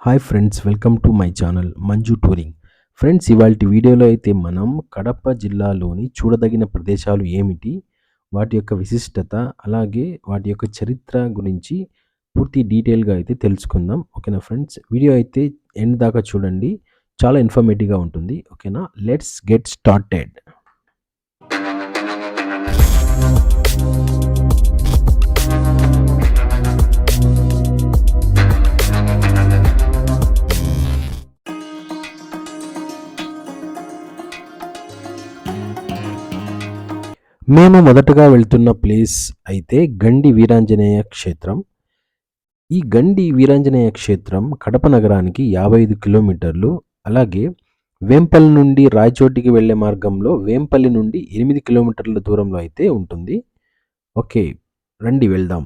Hi friends, welcome to my channel Manju touring. Friends, ఇవాల్టి వీడియోలో అయితే మనం కడప జిల్లాలోని చూడదగిన ప్రదేశాలు ఏమిటి, వాటి యొక్క విశిష్టత, అలాగే వాటి యొక్క చరిత్ర గురించి పూర్తి డీటెయిల్గా అయితే తెలుసుకుందాం. ఓకేనా ఫ్రెండ్స్, వీడియో అయితే ఎండ్ దాకా చూడండి, చాలా ఇన్ఫర్మేటివ్గా ఉంటుంది. ఓకేనా, లెట్స్ గెట్ స్టార్టెడ్. మేము మొదటగా వెళ్తున్న ప్లేస్ అయితే గండి వీరాంజనేయ క్షేత్రం. ఈ గండి వీరాంజనేయ క్షేత్రం కడప నగరానికి 55 కిలోమీటర్లు. అలాగే వేంపల్లి నుండి రాయచోటికి వెళ్లే మార్గంలో వేంపల్లి నుండి 8 కిలోమీటర్ల దూరంలో అయితే ఉంటుంది. ఓకే, రండి వెళ్దాం.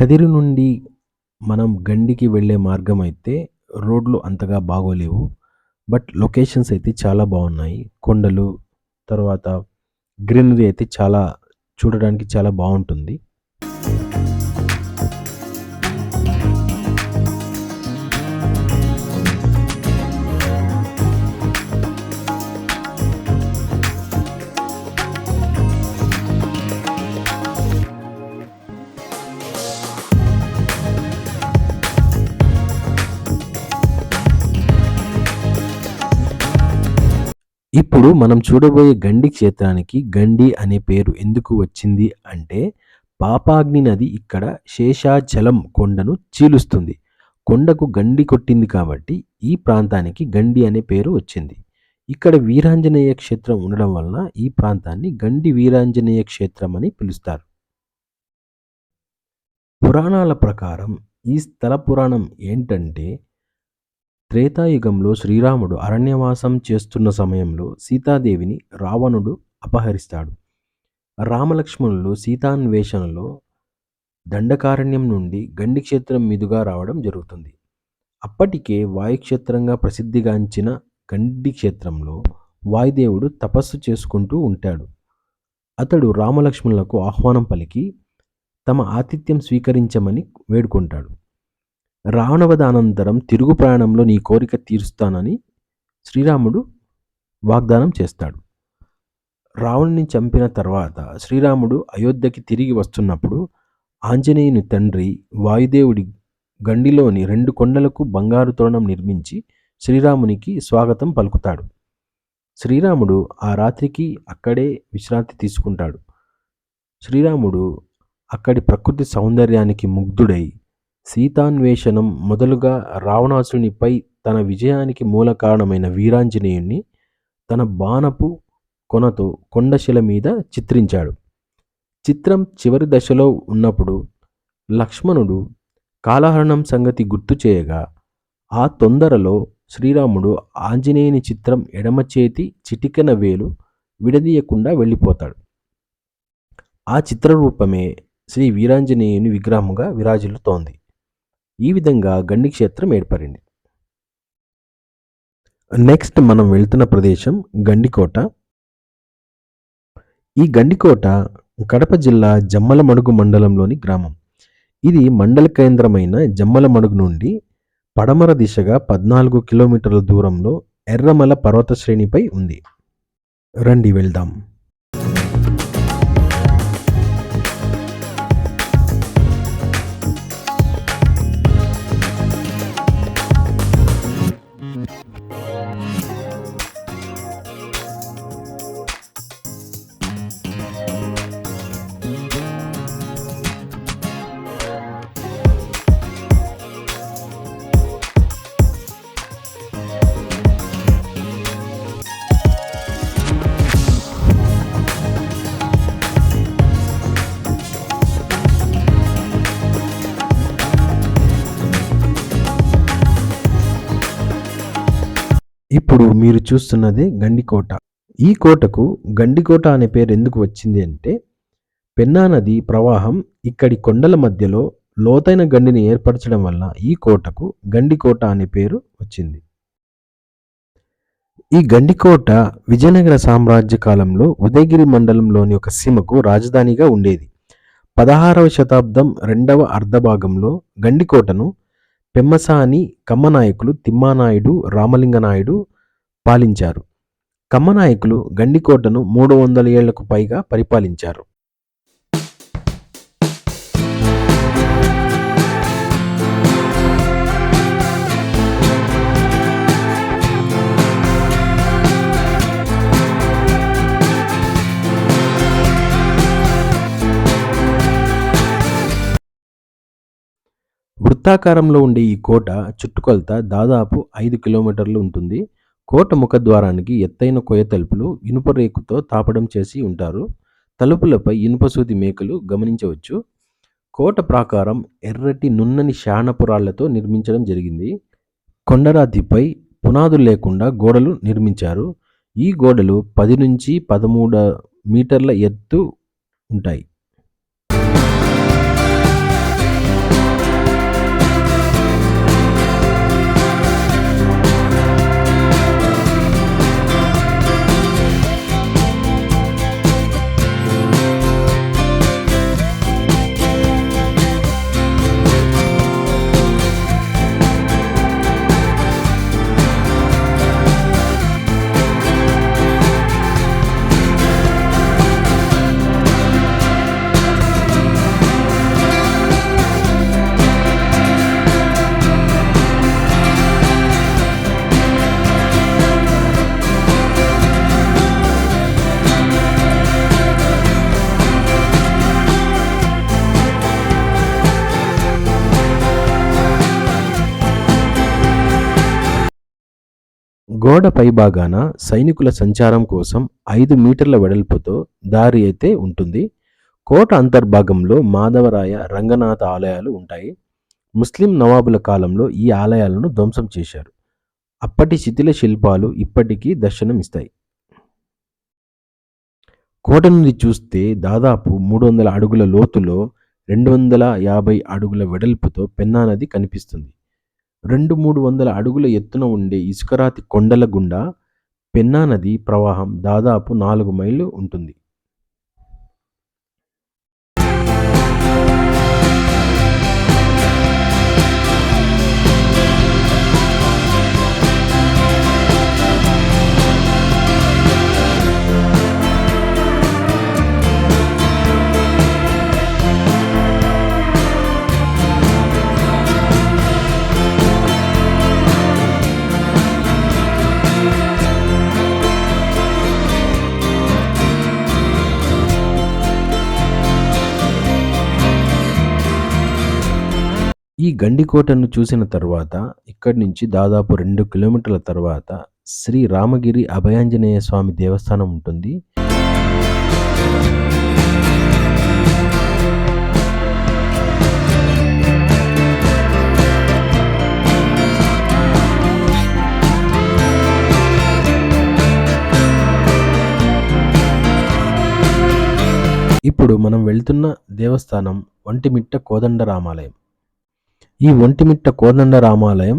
కదిరి నుండి మనం గండికి వెళ్ళే మార్గం అయితే రోడ్లు అంతగా బాగోలేవు, బట్ లొకేషన్స్ అయితే చాలా బాగున్నాయి. కొండలు, తర్వాత గ్రీనరీ అయితే చాలా చూడడానికి చాలా బాగుంటుంది. ఇప్పుడు మనం చూడబోయే గండి క్షేత్రానికి గండి అనే పేరు ఎందుకు వచ్చింది అంటే, పాపాగ్ని నది ఇక్కడ శేషాచలం కొండను చీలుస్తుంది. కొండకు గండి కొట్టింది కాబట్టి ఈ ప్రాంతానికి గండి అనే పేరు వచ్చింది. ఇక్కడ వీరాంజనేయ క్షేత్రం ఉండడం వలన ఈ ప్రాంతాన్ని గండి వీరాంజనేయ క్షేత్రం అని పిలుస్తారు. పురాణాల ప్రకారం ఈ స్థల పురాణం ఏంటంటే, త్రేతాయుగంలో శ్రీరాముడు అరణ్యవాసం చేస్తున్న సమయంలో సీతాదేవిని రావణుడు అపహరిస్తాడు. రామలక్ష్మణులు సీతాన్వేషణలో దండకారణ్యం నుండి గండి క్షేత్రం మీదుగా రావడం జరుగుతుంది. అప్పటికే వాయుక్షేత్రంగా ప్రసిద్ధిగాంచిన గండి క్షేత్రంలో వాయుదేవుడు తపస్సు చేసుకుంటూ ఉంటాడు. అతడు రామలక్ష్మణులకు ఆహ్వానం పలికి తమ ఆతిథ్యం స్వీకరించమని వేడుకుంటాడు. రావణవధ అనంతరం తిరుగు ప్రయాణంలో నీ కోరిక తీరుస్తానని శ్రీరాముడు వాగ్దానం చేస్తాడు. రావణుని చంపిన తర్వాత శ్రీరాముడు అయోధ్యకి తిరిగి వస్తున్నప్పుడు ఆంజనేయుని తండ్రి వాయుదేవుడి గండిలోని 2 కొండలకు బంగారు తోరణం నిర్మించి శ్రీరామునికి స్వాగతం పలుకుతాడు. శ్రీరాముడు ఆ రాత్రికి అక్కడే విశ్రాంతి తీసుకుంటాడు. శ్రీరాముడు అక్కడి ప్రకృతి సౌందర్యానికి ముగ్ధుడై సీతాన్వేషణం మొదలుగా రావణాసురునిపై తన విజయానికి మూల కారణమైన వీరాంజనేయుణ్ణి తన బాణపు కొనతో కొండశిల మీద చిత్రించాడు. చిత్రం చివరి దశలో ఉన్నప్పుడు లక్ష్మణుడు కాలహరణం సంగతి గుర్తు చేయగా, ఆ తొందరలో శ్రీరాముడు ఆంజనేయుని చిత్రం ఎడమ చేతి చిటికెన వేలు విడదీయకుండా వెళ్ళిపోతాడు. ఆ చిత్రరూపమే శ్రీ వీరాంజనేయుని విగ్రహముగా విరాజిల్లుతోంది. ఈ విధంగా గండి క్షేత్రం ఏర్పడింది. నెక్స్ట్ మనం వెళ్తున్న ప్రదేశం గండికోట. ఈ గండికోట కడప జిల్లా జమ్మలమడుగు మండలంలోని గ్రామం. ఇది మండల కేంద్రమైన జమ్మలమడుగు నుండి పడమర దిశగా 14 కిలోమీటర్ల దూరంలో ఎర్రమల పర్వత శ్రేణిపై ఉంది. రండి వెళ్దాం. ఇప్పుడు మీరు చూస్తున్నదే గండికోట. ఈ కోటకు గండికోట అనే పేరు ఎందుకు వచ్చింది అంటే, పెన్నా నది ప్రవాహం ఇక్కడి కొండల మధ్యలో లోతైన గండిని ఏర్పరచడం వల్ల ఈ కోటకు గండికోట అనే పేరు వచ్చింది. ఈ గండికోట విజయనగర సామ్రాజ్య కాలంలో ఉదయగిరి మండలంలోని ఒక సీమకు రాజధానిగా ఉండేది. 16వ శతాబ్దం రెండవ అర్ధభాగంలో గండికోటను పెమ్మసాని కమ్మనాయకులు తిమ్మానాయుడు, రామలింగనాయుడు పాలించారు. కమ్మనాయకులు గండికోటను 300 ఏళ్లకు పైగా పరిపాలించారు. వృత్తాకారంలో ఉండే ఈ కోట చుట్టుకొలత దాదాపు 5 కిలోమీటర్లు ఉంటుంది. కోట ముఖద్వారానికి ఎత్తైన కొయ్య తలుపులు ఇనుప రేకుతో తాపడం చేసి ఉంటారు. తలుపులపై ఇనుపసూది మేకులు గమనించవచ్చు. కోట ప్రాకారం ఎర్రటి నున్నని శానపురాళ్లతో నిర్మించడం జరిగింది. కొండరాతిపై పునాదులు లేకుండా గోడలు నిర్మించారు. ఈ గోడలు 10 నుంచి 13 మీటర్ల ఎత్తు ఉంటాయి. గోడ పైభాగాన సైనికుల సంచారం కోసం 5 మీటర్ల వెడల్పుతో దారి అయితే ఉంటుంది. కోట అంతర్భాగంలో మాధవరాయ, రంగనాథ ఆలయాలు ఉంటాయి. ముస్లిం నవాబుల కాలంలో ఈ ఆలయాలను ధ్వంసం చేశారు. అప్పటి శిథిల శిల్పాలు ఇప్పటికీ దర్శనమిస్తాయి. కోట నుండి చూస్తే దాదాపు 300 అడుగుల లోతులో 250 అడుగుల వెడల్పుతో పెన్నా నది కనిపిస్తుంది. 200-300 అడుగుల ఎత్తున ఉండే ఇసుకరాతి కొండల గుండా పెన్నా నది ప్రవాహం దాదాపు 4 మైళ్ళు ఉంటుంది. ఈ గండికోటను చూసిన తర్వాత ఇక్కడి నుంచి దాదాపు 2 కిలోమీటర్ల తర్వాత శ్రీ రామగిరి అభయాంజనేయ స్వామి దేవస్థానం ఉంటుంది. ఇప్పుడు మనం వెళ్తున్న దేవస్థానం ఒంటిమిట్ట కోదండరామాలయం. ఈ ఒంటిమిట్ట కోదండరామాలయం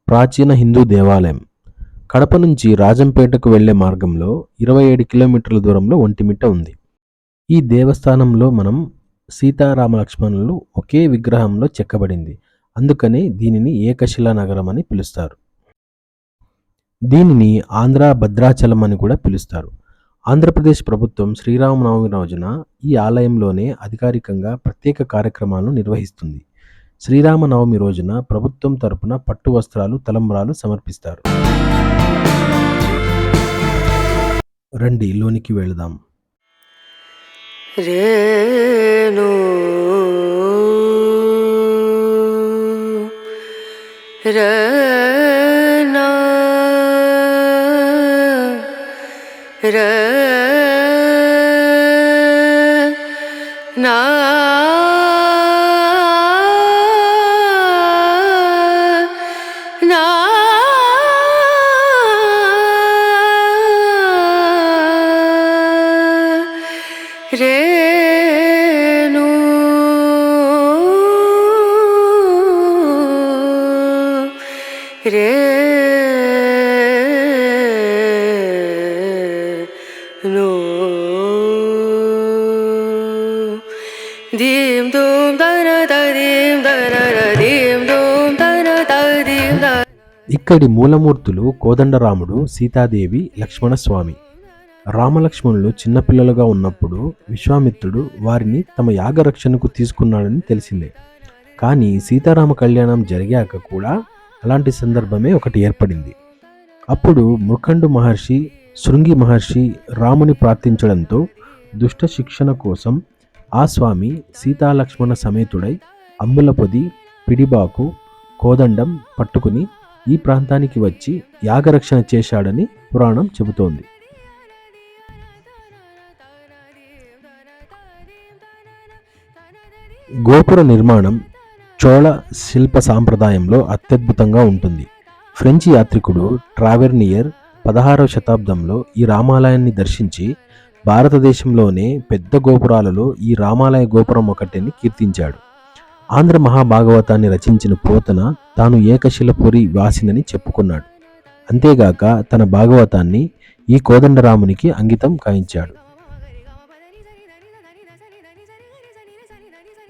ప్రాచీన హిందూ దేవాలయం. కడప నుంచి రాజంపేటకు వెళ్లే మార్గంలో 27 కిలోమీటర్ల దూరంలో ఒంటిమిట్ట ఉంది. ఈ దేవస్థానంలో మనం సీతారామ లక్ష్మణులు ఒకే విగ్రహంలో చెక్కబడింది. అందుకనే దీనిని ఏకశిలా నగరం అని పిలుస్తారు. దీనిని ఆంధ్ర భద్రాచలం అని కూడా పిలుస్తారు. ఆంధ్రప్రదేశ్ ప్రభుత్వం శ్రీరామనవమి రోజున ఈ ఆలయంలోనే అధికారికంగా ప్రత్యేక కార్యక్రమాలను నిర్వహిస్తుంది. శ్రీరామనవమి రోజున ప్రభుత్వం తరపున పట్టు వస్త్రాలు, తలంబ్రాలు సమర్పిస్తారు. రండి లోనికి వెళదాం. రేణు రేనా రేనా రేణు रे नो दीम दूम दर दीम दर दीम दूम दर दीम दर. ఇక్కడి మూలమూర్తులు కోదండరాముడు, సీతాదేవి, లక్ష్మణస్వామి. రామలక్ష్మణులు చిన్నపిల్లలుగా ఉన్నప్పుడు విశ్వామిత్రుడు వారిని తమ యాగరక్షణకు తీసుకున్నాడని తెలిసిందే. కానీ సీతారామ కళ్యాణం జరిగాక కూడా అలాంటి సందర్భమే ఒకటి ఏర్పడింది. అప్పుడు మృకండు మహర్షి, శృంగి మహర్షి రాముని ప్రార్థించడంతో దుష్ట శిక్షణ కోసం ఆ స్వామి సీతాలక్ష్మణ సమేతుడై అంబులపొది, పిడిబాకు, కోదండం పట్టుకుని ఈ ప్రాంతానికి వచ్చి యాగరక్షణ చేశాడని పురాణం చెబుతోంది. గోపుర నిర్మాణం చోళ శిల్ప సాంప్రదాయంలో అత్యద్భుతంగా ఉంటుంది. ఫ్రెంచ్ యాత్రికుడు ట్రావెర్నియర్ 16వ శతాబ్దంలో ఈ రామాలయాన్ని దర్శించి భారతదేశంలోనే పెద్ద గోపురాలలో ఈ రామాలయ గోపురం ఒకటిని కీర్తించాడు. ఆంధ్ర మహాభాగవతాన్ని రచించిన పోతన తాను ఏకశిలపురి వాసినని చెప్పుకున్నాడు. అంతేగాక తన భాగవతాన్ని ఈ కోదండరామునికి అంకితం కాయించాడు.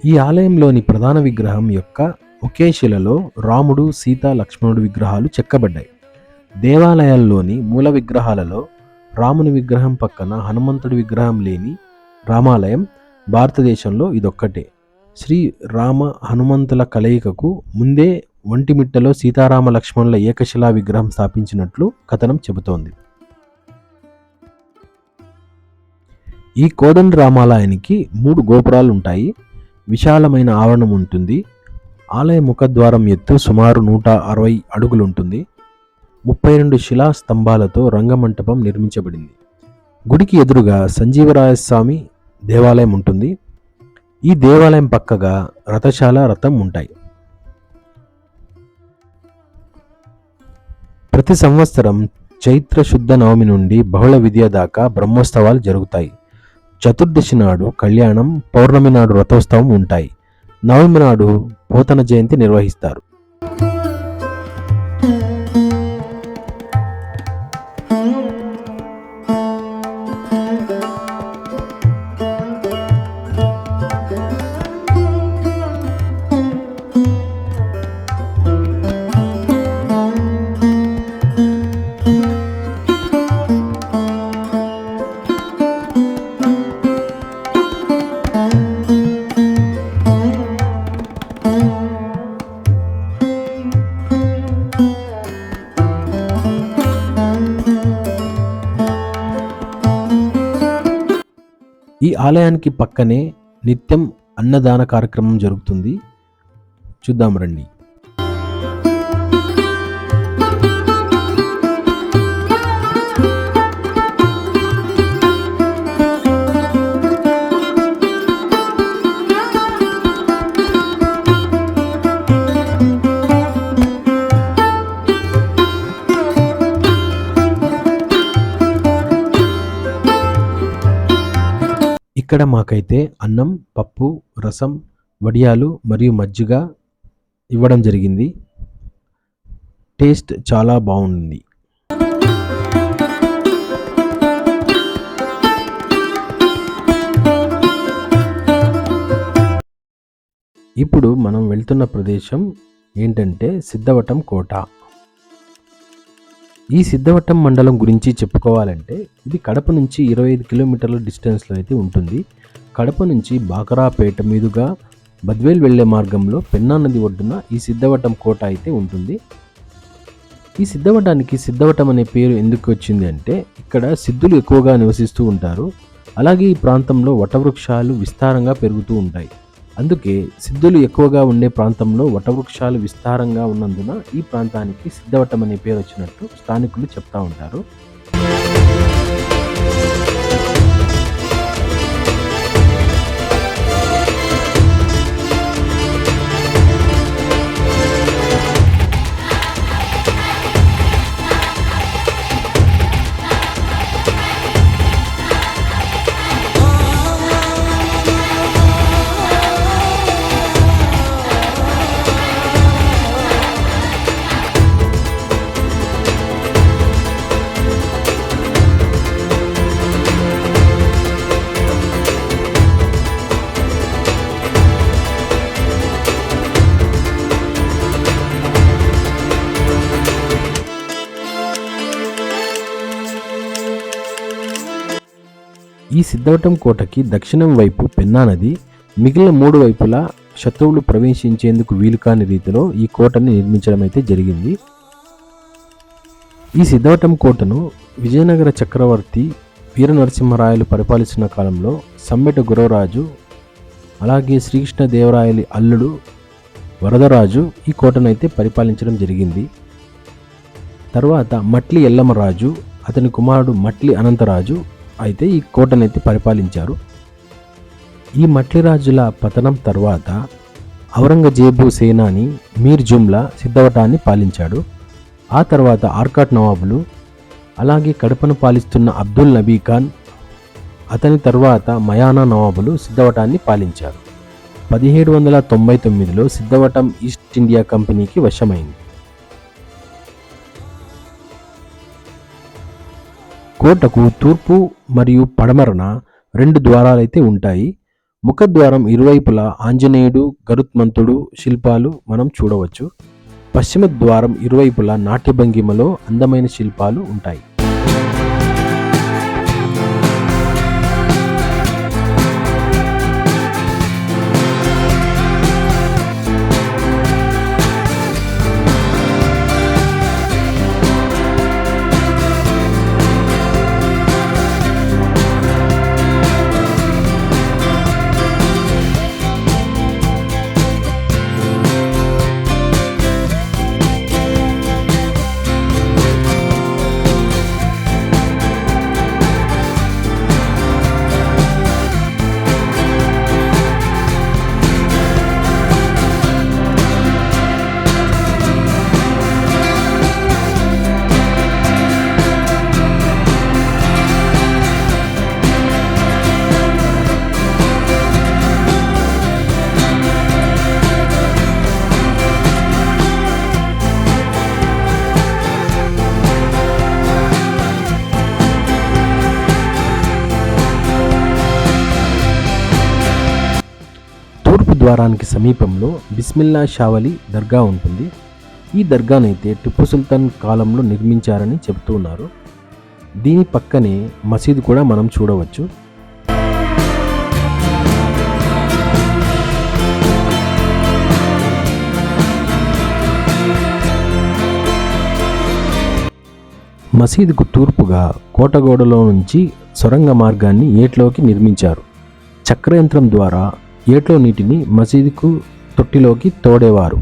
ఈ ఆలయంలోని ప్రధాన విగ్రహం యొక్క ఒకే శిలలో రాముడు, సీత, లక్ష్మణుడు విగ్రహాలు చెక్కబడ్డాయి. దేవాలయాల్లోని మూల విగ్రహాలలో రాముని విగ్రహం పక్కన హనుమంతుడి విగ్రహం లేని రామాలయం భారతదేశంలో ఇదొక్కటే. శ్రీ రామ హనుమంతుల కలయికకు ముందే ఒంటిమిట్టలో సీతారామ లక్ష్మణుల ఏకశిలా విగ్రహం స్థాపించినట్లు కథనం చెబుతోంది. ఈ కోదండ రామాలయానికి 3 గోపురాలు ఉంటాయి. విశాలమైన ఆవరణం ఉంటుంది. ఆలయ ముఖద్వారం ఎత్తు సుమారు 160 అడుగులుంటుంది. 32 శిలా స్తంభాలతో రంగమంటపం నిర్మించబడింది. గుడికి ఎదురుగా సంజీవరాయస్వామి దేవాలయం ఉంటుంది. ఈ దేవాలయం పక్కగా రథశాల, రథం ఉంటాయి. ప్రతి సంవత్సరం చైత్ర శుద్ధ నవమి నుండి బహుళ విద్య దాకా బ్రహ్మోత్సవాలు జరుగుతాయి. చతుర్దశి నాడు కళ్యాణం, పౌర్ణమి నాడు రథోత్సవం ఉంటాయి. నవమి నాడు పోతన జయంతి నిర్వహిస్తారు. ఈ ఆలయానికి పక్కనే నిత్యం అన్నదాన కార్యక్రమం జరుగుతుంది. చూద్దాం రండి. ఇక్కడ మాకైతే అన్నం, పప్పు, రసం, వడియాలు మరియు మజ్జిగ ఇవ్వడం జరిగింది. టేస్ట్ చాలా బాగుంది. ఇప్పుడు మనం వెళ్తున్న ప్రదేశం ఏంటంటే సిద్ధవటం కోట. ఈ సిద్ధవటం మండలం గురించి చెప్పుకోవాలంటే ఇది కడప నుంచి 25 కిలోమీటర్ల డిస్టెన్స్లో అయితే ఉంటుంది. కడప నుంచి బాకరాపేట మీదుగా బద్వేల్ వెళ్లే మార్గంలో పెన్నా నది ఒడ్డున ఈ సిద్ధవటం కోట అయితే ఉంటుంది. ఈ సిద్ధవటానికి సిద్ధవటం అనే పేరు ఎందుకు వచ్చింది అంటే ఇక్కడ సిద్ధులు ఎక్కువగా నివసిస్తూ ఉంటారు. అలాగే ఈ ప్రాంతంలో వటవృక్షాలు విస్తారంగా పెరుగుతూ ఉంటాయి. అందుకే సిద్ధులు ఎక్కువగా ఉండే ప్రాంతంలో వటవృక్షాలు విస్తారంగా ఉన్నందున ఈ ప్రాంతానికి సిద్ధవటం అనే పేరు వచ్చినట్టు స్థానికులు చెప్తా ఉంటారు. ఈ సిద్ధవటం కోటకి దక్షిణం వైపు పెన్నా నది, మిగిలిన 3 వైపులా శత్రువులు ప్రవేశించేందుకు వీలు కాని రీతిలో ఈ కోటని నిర్మించడం అయితే జరిగింది. ఈ సిద్ధవటం కోటను విజయనగర చక్రవర్తి వీర నరసింహరాయలు పరిపాలిస్తున్న కాలంలో సమ్మెట గురవరాజు, అలాగే శ్రీకృష్ణదేవరాయలి అల్లుడు వరదరాజు ఈ కోటనైతే పరిపాలించడం జరిగింది. తర్వాత మట్లి ఎల్లమ్మరాజు, అతని కుమారుడు మట్లి అనంతరాజు అయితే ఈ కోటనైతే పరిపాలించారు. ఈ మట్లి రాజుల పతనం తర్వాత ఔరంగజేబు సేనాని మీర్ జుమ్లా సిద్ధవటాన్ని పాలించాడు. ఆ తర్వాత ఆర్కాట్ నవాబులు, అలాగే కడపను పాలిస్తున్న అబ్దుల్ నబీ ఖాన్, అతని తర్వాత మయానా నవాబులు సిద్ధవటాన్ని పాలించారు. 1799లో సిద్ధవటం ఈస్ట్ ఇండియా కంపెనీకి వశమైంది. కోటకు తూర్పు మరియు పడమరన 2 ద్వారాలైతే ఉంటాయి. ముఖద్వారం ఇరువైపులా ఆంజనేయుడు, గరుత్మంతుడు శిల్పాలు మనం చూడవచ్చు. పశ్చిమ ద్వారం ఇరువైపులా నాట్యభంగిమలో అందమైన శిల్పాలు ఉంటాయి. తూర్పు ద్వారానికి సమీపంలో బిస్మిల్లా షావలి దర్గా ఉంటుంది. ఈ దర్గానైతే టిప్పు సుల్తాన్ కాలంలో నిర్మించారని చెబుతూ ఉన్నారు. దీని పక్కనే మసీదు కూడా మనం చూడవచ్చు. మసీదుకు తూర్పుగా కోటగోడలో నుంచి సొరంగ మార్గాన్ని ఏట్లోకి నిర్మించారు. చక్రయంత్రం ద్వారా ఏట్లో నీటిని మసీదుకు తొట్టిలోకి తోడేవారు.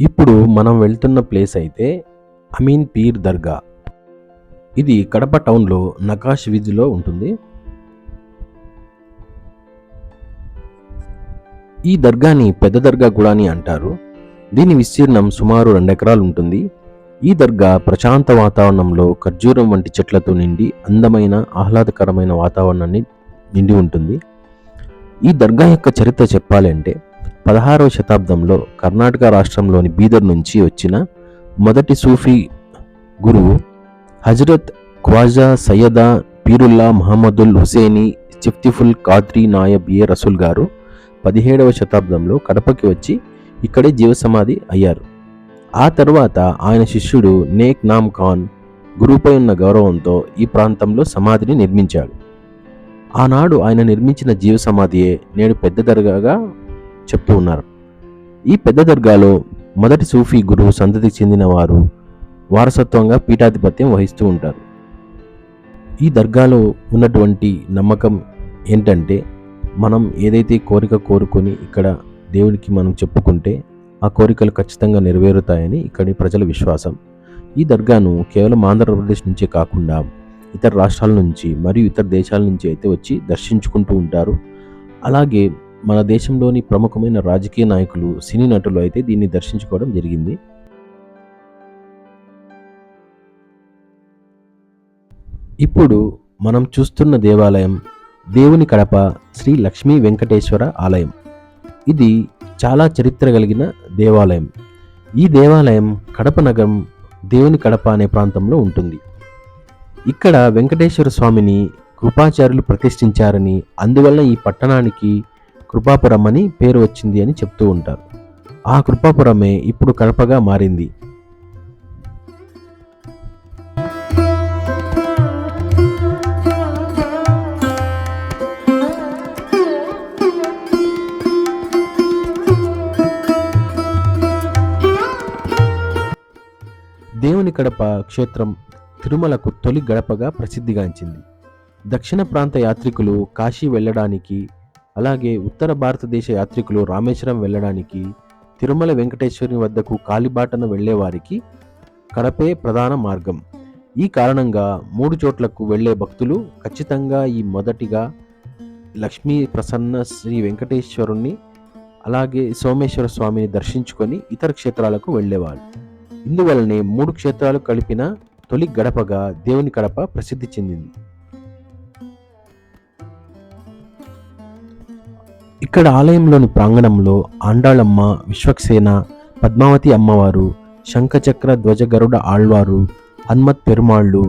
ఇప్పుడు మనం వెళ్తున్న ప్లేస్ అయితే అమీన్ పీర్ దర్గా. ఇది కడప టౌన్లో నకాష్ వీధిలో ఉంటుంది. ఈ దర్గాని పెద్ద దర్గా కూడా అని అంటారు. దీని విస్తీర్ణం సుమారు 2 ఎకరాలు ఉంటుంది. ఈ దర్గా ప్రశాంత వాతావరణంలో ఖర్జూరం వంటి చెట్లతో నిండి అందమైన ఆహ్లాదకరమైన వాతావరణాన్ని నిండి ఉంటుంది. ఈ దర్గా యొక్క చరిత్ర చెప్పాలంటే 16వ శతాబ్దంలో కర్ణాటక రాష్ట్రంలోని బీదర్ నుంచి వచ్చిన మొదటి సూఫీ గురువు హజరత్ ఖ్వాజా సయ్యదా పీరుల్లా మహమ్మదుల్ హుసేని చిఫ్తిఫుల్ ఖాద్రీ నాయబ్ ఏ రసూల్ గారు 17వ శతాబ్దంలో కడపకి వచ్చి ఇక్కడే జీవసమాధి అయ్యారు. ఆ తర్వాత ఆయన శిష్యుడు నేక్ నామ్ ఖాన్ గురువుపై ఉన్న గౌరవంతో ఈ ప్రాంతంలో సమాధిని నిర్మించాడు. ఆనాడు ఆయన నిర్మించిన జీవ సమాధియే నేడు పెద్ద దర్గాగా చెప్తూ ఉన్నారు. ఈ పెద్ద దర్గాలో మొదటి సూఫీ గురువు సంతతికి చెందిన వారు వారసత్వంగా పీఠాధిపత్యం వహిస్తూ ఉంటారు. ఈ దర్గాలో ఉన్నటువంటి నమ్మకం ఏంటంటే, మనం ఏదైతే కోరిక కోరుకొని ఇక్కడ దేవుడికి మనం చెప్పుకుంటే ఆ కోరికలు ఖచ్చితంగా నెరవేరుతాయని ఇక్కడి ప్రజల విశ్వాసం. ఈ దర్గాను కేవలం ఆంధ్రప్రదేశ్ నుంచే కాకుండా ఇతర రాష్ట్రాల నుంచి మరియు ఇతర దేశాల నుంచి అయితే వచ్చి దర్శించుకుంటూ ఉంటారు. అలాగే మన దేశంలోని ప్రముఖమైన రాజకీయ నాయకులు, సినీ నటులు అయితే దీన్ని దర్శించుకోవడం జరిగింది. ఇప్పుడు మనం చూస్తున్న దేవాలయం దేవుని కడప శ్రీ లక్ష్మీ వెంకటేశ్వర ఆలయం. ఇది చాలా చరిత్ర కలిగిన దేవాలయం. ఈ దేవాలయం కడప నగరం దేవుని కడప అనే ప్రాంతంలో ఉంటుంది. ఇక్కడ వెంకటేశ్వర స్వామిని కృపాచార్యులు ప్రతిష్ఠించారని, అందువలన ఈ పట్టణానికి కృపాపురం అని పేరు వచ్చింది అని చెప్తూ ఉంటారు. ఆ కృపాపురమే ఇప్పుడు కడపగా మారింది. దేవుని కడప క్షేత్రం తిరుమలకు తొలి గడపగా ప్రసిద్ధిగాంచింది. దక్షిణ ప్రాంత యాత్రికులు కాశీ వెళ్ళడానికి, అలాగే ఉత్తర భారతదేశ యాత్రికులు రామేశ్వరం వెళ్ళడానికి, తిరుమల వెంకటేశ్వరుని వద్దకు కాలిబాటను వెళ్ళేవారికి కడపే ప్రధాన మార్గం. ఈ కారణంగా 3 చోట్లకు వెళ్ళే భక్తులు ఖచ్చితంగా ఈ మొదటిగా లక్ష్మీ ప్రసన్న శ్రీ వెంకటేశ్వరుణ్ణి, అలాగే సోమేశ్వర స్వామిని దర్శించుకొని ఇతర క్షేత్రాలకు వెళ్ళేవాళ్ళు. ఇందువలనే 3 క్షేత్రాలు కలిపిన తొలి గడపగా దేవుని కడప ప్రసిద్ధి చెందింది. ఇక్కడ ఆలయంలోని ప్రాంగణంలో ఆండాళమ్మ, విశ్వక్సేన, పద్మావతి అమ్మవారు, శంఖచక్ర ధ్వజ గరుడ ఆళ్వారు, హన్మత్ పెరుమాళ్ళు,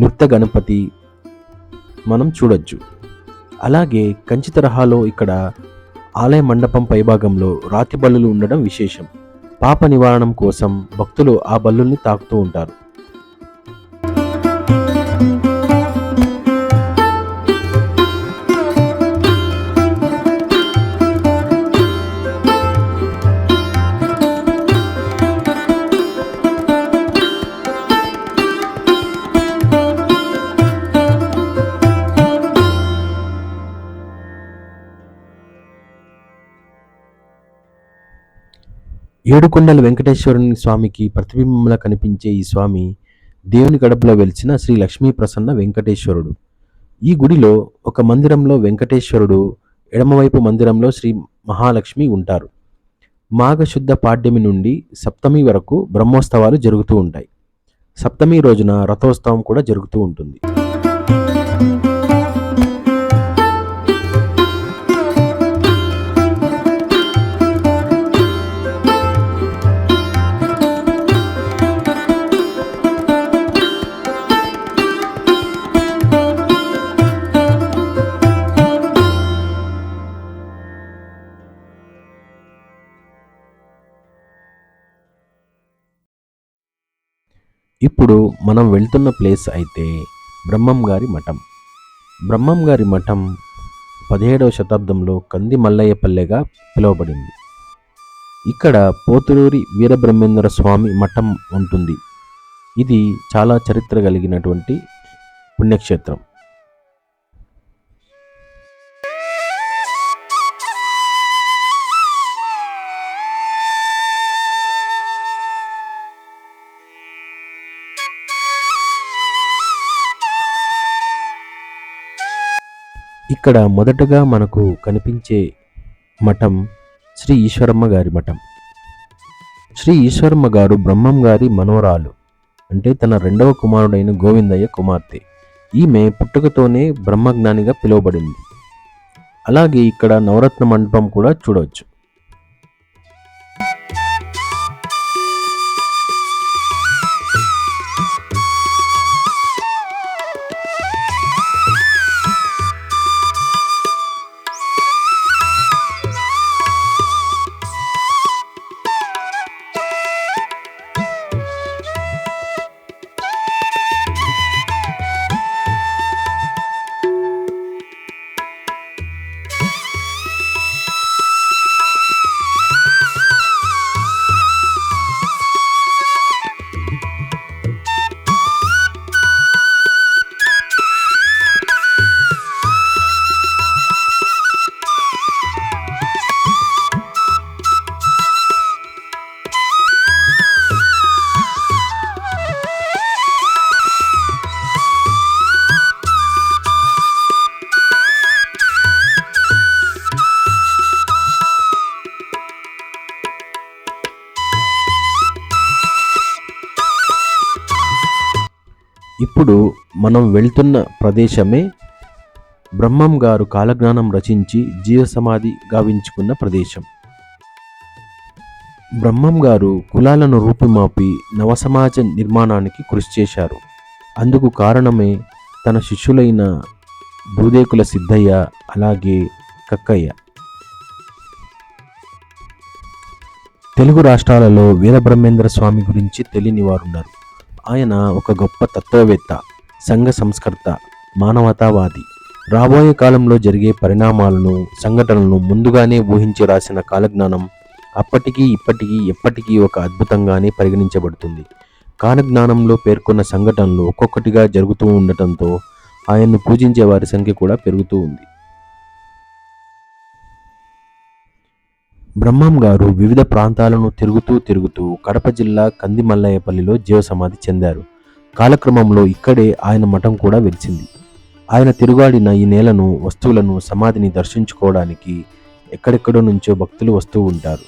నృత్య గణపతి మనం చూడొచ్చు. అలాగే కంచి తరహాలో ఇక్కడ ఆలయ మండపం పైభాగంలో రాతి బల్లులు ఉండడం విశేషం. పాప నివారణం కోసం భక్తులు ఆ బల్లుల్ని తాకుతూ ఉంటారు. ఏడుకొండల వెంకటేశ్వరుని స్వామికి ప్రతిబింబంలా కనిపించే ఈ స్వామి దేవుని గడపలో వెలిసిన శ్రీ లక్ష్మీ ప్రసన్న వెంకటేశ్వరుడు. ఈ గుడిలో ఒక మందిరంలో వెంకటేశ్వరుడు, ఎడమవైపు మందిరంలో శ్రీ మహాలక్ష్మి ఉంటారు. మాఘశుద్ధ పాడ్యమి నుండి సప్తమి వరకు బ్రహ్మోత్సవాలు జరుగుతూ ఉంటాయి. సప్తమి రోజున రథోత్సవం కూడా జరుగుతూ ఉంటుంది. ఇప్పుడు మనం వెళ్తున్న ప్లేస్ అయితే బ్రహ్మం గారి మఠం. బ్రహ్మం గారి మఠం 17వ శతాబ్దంలో కంది మల్లయ్యపల్లెగా పిలువబడింది. ఇక్కడ పోతులూరి వీరబ్రహ్మేంద్ర స్వామి మఠం ఉంటుంది. ఇది చాలా చరిత్ర కలిగినటువంటి పుణ్యక్షేత్రం. ఇక్కడ మొదటగా మనకు కనిపించే మఠం శ్రీ ఈశ్వరమ్మ గారి మఠం. శ్రీ ఈశ్వరమ్మ గారు బ్రహ్మం గారి మనోరాలు, అంటే తన 2వ కుమారుడైన గోవిందయ్య కుమార్తె. ఈమె పుట్టుకతోనే బ్రహ్మజ్ఞానిగా పిలువబడింది. అలాగే ఇక్కడ నవరత్న మండపం కూడా చూడవచ్చు. ఇప్పుడు మనం వెళ్తున్న ప్రదేశమే బ్రహ్మం గారు కాలజ్ఞానం రచించి జీవసమాధి గావించుకున్న ప్రదేశం. బ్రహ్మం గారు కులాలను రూపుమాపి నవసమాజ నిర్మాణానికి కృషి చేశారు. అందుకు కారణమే తన శిష్యులైన భూదేకుల సిద్ధయ్య, అలాగే కక్కయ్య. తెలుగు రాష్ట్రాలలో వీరబ్రహ్మేంద్ర స్వామి గురించి తెలియని వారున్నారు. ఆయన ఒక గొప్ప తత్వవేత్త, సంఘ సంస్కర్త, మానవతావాది. రాబోయే కాలంలో జరిగే పరిణామాలను, సంఘటనలను ముందుగానే ఊహించి రాసిన కాలజ్ఞానం అప్పటికీ ఇప్పటికీ ఎప్పటికీ ఒక అద్భుతంగానే పరిగణించబడుతుంది. కాలజ్ఞానంలో పేర్కొన్న సంఘటనలు ఒక్కొక్కటిగా జరుగుతూ ఉండటంతో ఆయన్ను పూజించే వారి సంఖ్య కూడా పెరుగుతూ ఉంది. బ్రహ్మం గారు వివిధ ప్రాంతాలను తిరుగుతూ కడప జిల్లా కందిమల్లయ్యపల్లిలో జీవసమాధి చెందారు. కాలక్రమంలో ఇక్కడే ఆయన మఠం కూడా వెలిసింది. ఆయన తిరుగాడిన ఈ నేలను, వస్తువులను, సమాధిని దర్శించుకోవడానికి ఎక్కడెక్కడో నుంచో భక్తులు వస్తూ ఉంటారు.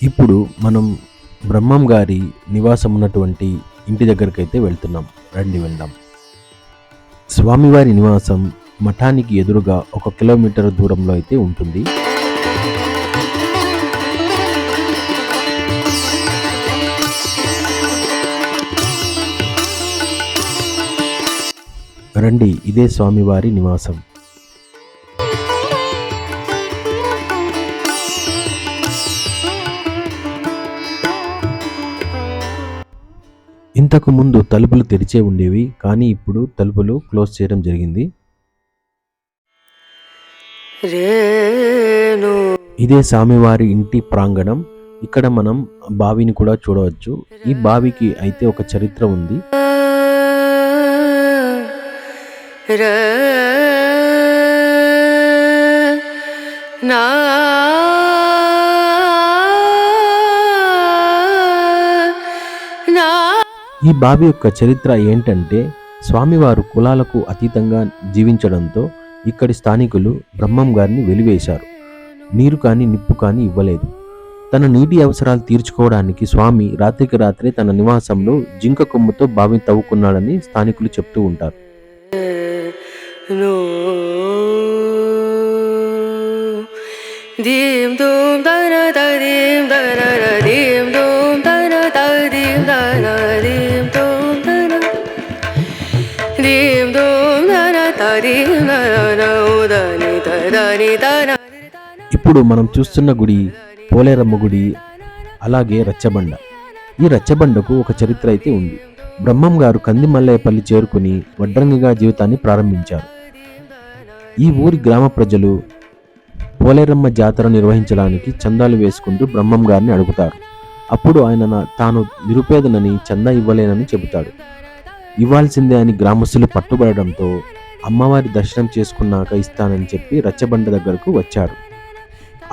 ఇప్పుడు మనం బ్రహ్మం గారి నివాసం ఉన్నటువంటి ఇంటి దగ్గరకైతే వెళ్తున్నాం. రండి వెళ్దాం. స్వామివారి నివాసం మఠానికి ఎదురుగా 1 కిలోమీటర్ దూరంలో అయితే ఉంటుంది. రండి, ఇదే స్వామివారి నివాసం. ఇంతకు ముందు తలుపులు తెరిచే ఉండేవి, కానీ ఇప్పుడు తలుపులు క్లోజ్ చేయడం జరిగింది. ఇదే స్వామివారి ఇంటి ప్రాంగణం. ఇక్కడ మనం బావిని కూడా చూడవచ్చు. ఈ బావికి అయితే ఒక చరిత్ర ఉంది. ఈ బావి యొక్క చరిత్ర ఏంటంటే, స్వామివారు కులాలకు అతీతంగా జీవించడంతో ఇక్కడి స్థానికులు బ్రహ్మం గారిని వెలివేశారు. నీరు కానీ నిప్పు కానీ ఇవ్వలేదు. తన నీటి అవసరాలు తీర్చుకోవడానికి స్వామి రాత్రికి రాత్రే తన నివాసంలో జింక కొమ్ముతో బావి తవ్వుకున్నాడని స్థానికులు చెప్తూ ఉంటారు. ఇప్పుడు మనం చూస్తున్న గుడి పోలేరమ్మ గుడి, అలాగే రచ్చబండ. ఈ రచ్చబండకు ఒక చరిత్ర అయితే ఉంది. బ్రహ్మం గారు కందిమల్లయ్యపల్లి చేరుకుని వడ్రంగిగా జీవితాన్ని ప్రారంభించారు. ఈ ఊరి గ్రామ ప్రజలు పోలేరమ్మ జాతర నిర్వహించడానికి చందాలు వేసుకుంటూ బ్రహ్మం గారిని అడుగుతారు. అప్పుడు ఆయన తాను నిరుపేదనని చందా ఇవ్వలేనని చెబుతాడు. ఇవ్వాల్సిందే అని గ్రామస్తులు పట్టుబడడంతో అమ్మవారి దర్శనం చేసుకున్నాక ఇస్తానని చెప్పి రచ్చబండ దగ్గరకు వచ్చారు.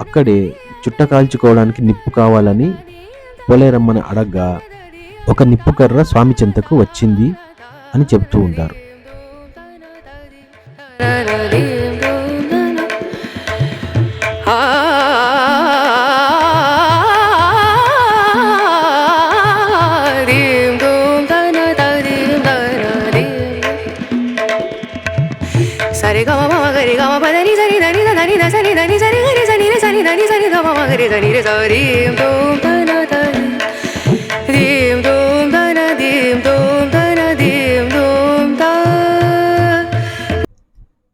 అక్కడే చుట్ట కాల్చుకోవడానికి నిప్పు కావాలని పోలేరమ్మని అడగ్గా ఒక నిప్పు కర్ర స్వామి చెంతకు వచ్చింది అని చెబుతూ ఉంటారు. సరి గమ గరి గమ పదని సరి దని దని సరి దని సరి గరి సని సని దని సని ద మ గరి దని రే స దీం దూం తన తది దీం దూం తన దీం దూం తన దీం దూం తా.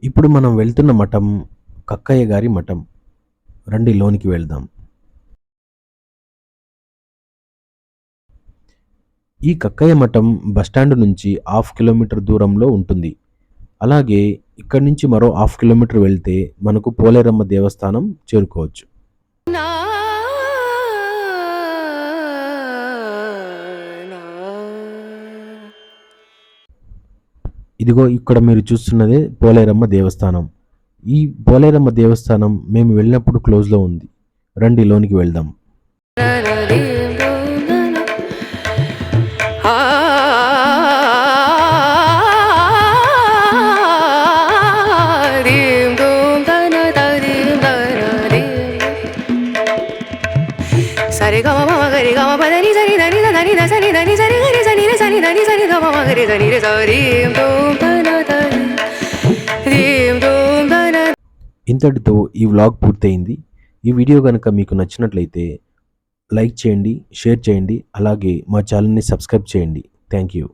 ఇప్పుడు మనం వెళ్తున్న మఠం కక్కయ్య గారి మఠం. రండి లోనికి వెళ్దాం. ఈ కక్కయ్య మఠం బస్టాండ్ నుంచి 1/2 కిలోమీటర్ దూరంలో ఉంటుంది. అలాగే ఇక్కడి నుంచి మరో 1/2 కిలోమీటర్ వెళ్తే మనకు పోలేరమ్మ దేవస్థానం చేరుకోవచ్చు. నా నా ఇదిగో ఇక్కడ మీరు చూస్తున్నదే పోలేరమ్మ దేవస్థానం. ఈ పోలేరమ్మ దేవస్థానం మేము వెళ్ళినప్పుడు క్లోజ్లో ఉంది. రండి లోనికి వెళ్దాం. తన దీం దూం తన ఆ దీం దూం తన తదీం తన దీం సరి గమ మ గరి గమ పదని సని దని దని ద సని దని సరి గరి సని రే సని దని సని ద మ గరి దని రే స దీం దూం తన తది దీం దూం తన. ఇంతటితో ఈ వ్లాగ్ పూర్తయింది. ఈ వీడియో కనుక మీకు నచ్చినట్లయితే లైక్ చేయండి, షేర్ చేయండి, అలాగే మా ఛానల్ని సబ్స్క్రైబ్ చేయండి. Thank you.